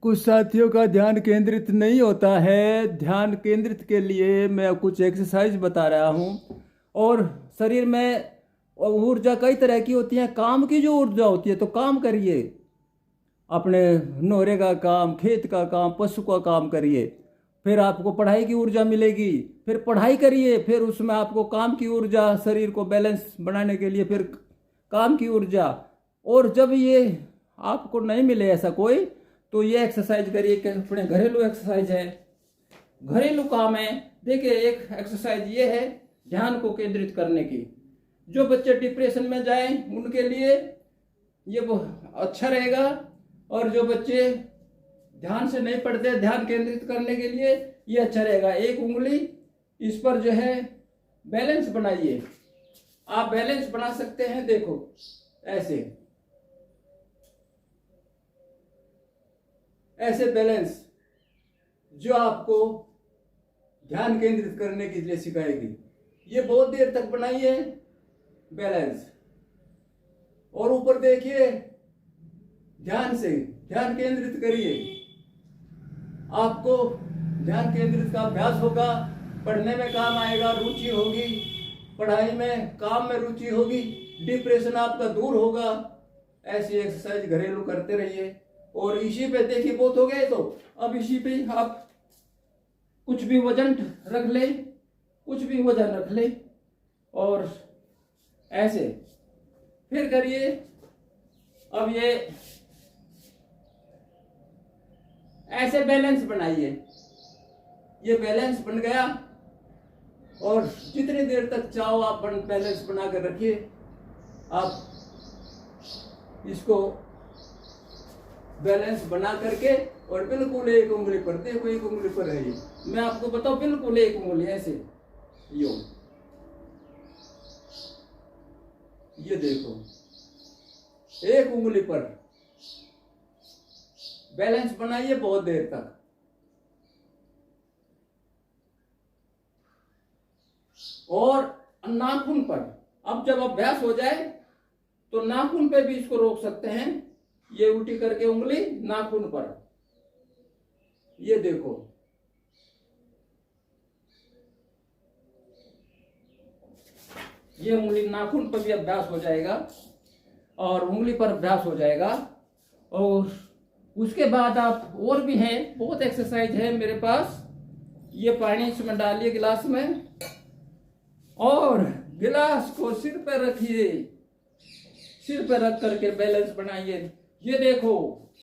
कुछ साथियों का ध्यान केंद्रित नहीं होता है। ध्यान केंद्रित के लिए मैं कुछ एक्सरसाइज बता रहा हूँ। और शरीर में ऊर्जा कई तरह की होती है। काम की जो ऊर्जा होती है तो काम करिए, अपने नोहरे का काम, खेत का काम, पशु का काम करिए। फिर आपको पढ़ाई की ऊर्जा मिलेगी, फिर पढ़ाई करिए, फिर उसमें आपको काम की ऊर्जा, शरीर को बैलेंस बनाने के लिए फिर काम की ऊर्जा। और जब ये आपको नहीं मिले ऐसा कोई, तो ये एक्सरसाइज करिए कि अपने घरेलू एक्सरसाइज है, घरेलू काम है। देखिए, एक एक्सरसाइज ये है ध्यान को केंद्रित करने की। जो बच्चे डिप्रेशन में जाएं उनके लिए ये वो अच्छा रहेगा। और जो बच्चे ध्यान से नहीं पढ़ते, ध्यान केंद्रित करने के लिए ये अच्छा रहेगा। एक उंगली इस पर जो है बैलेंस बनाइए। आप बैलेंस बना सकते हैं, देखो ऐसे ऐसे बैलेंस, जो आपको ध्यान केंद्रित करने के लिए सिखाएगी। ये बहुत देर तक बनाइए बैलेंस। और ऊपर देखिए, ध्यान से ध्यान केंद्रित करिए। आपको ध्यान केंद्रित का अभ्यास होगा, पढ़ने में काम आएगा, रुचि होगी, पढ़ाई में, काम में रुचि होगी, डिप्रेशन आपका दूर होगा। ऐसी एक्सरसाइज घरेलू करते रहिए। और इसी पे देखिए, बहुत हो गए, तो अब इसी पे आप कुछ भी वजन रख ले, कुछ भी वजन रख ले और ऐसे फिर करिए। अब ये ऐसे बैलेंस बनाइए। ये बैलेंस बन गया। और जितनी देर तक चाहो आप बैलेंस बना कर रखिए। आप इसको बैलेंस बना करके, और बिल्कुल एक उंगली पर, देखो एक उंगली पर है ये, मैं आपको बताऊं, बिल्कुल एक उंगली ऐसे, ये देखो एक उंगली पर बैलेंस बनाइए बहुत देर तक। और नाखून पर, अब जब अभ्यास हो जाए तो नाखून पे भी इसको रोक सकते हैं। ये उल्टी करके उंगली नाखून पर, ये देखो, ये उंगली नाखून पर भी अभ्यास हो जाएगा और उंगली पर अभ्यास हो जाएगा। और उसके बाद आप, और भी है, बहुत एक्सरसाइज है मेरे पास। ये पानी इसमें डालिए गिलास में और गिलास को सिर पर रखिए, सिर पर रख करके बैलेंस बनाइए। ये देखो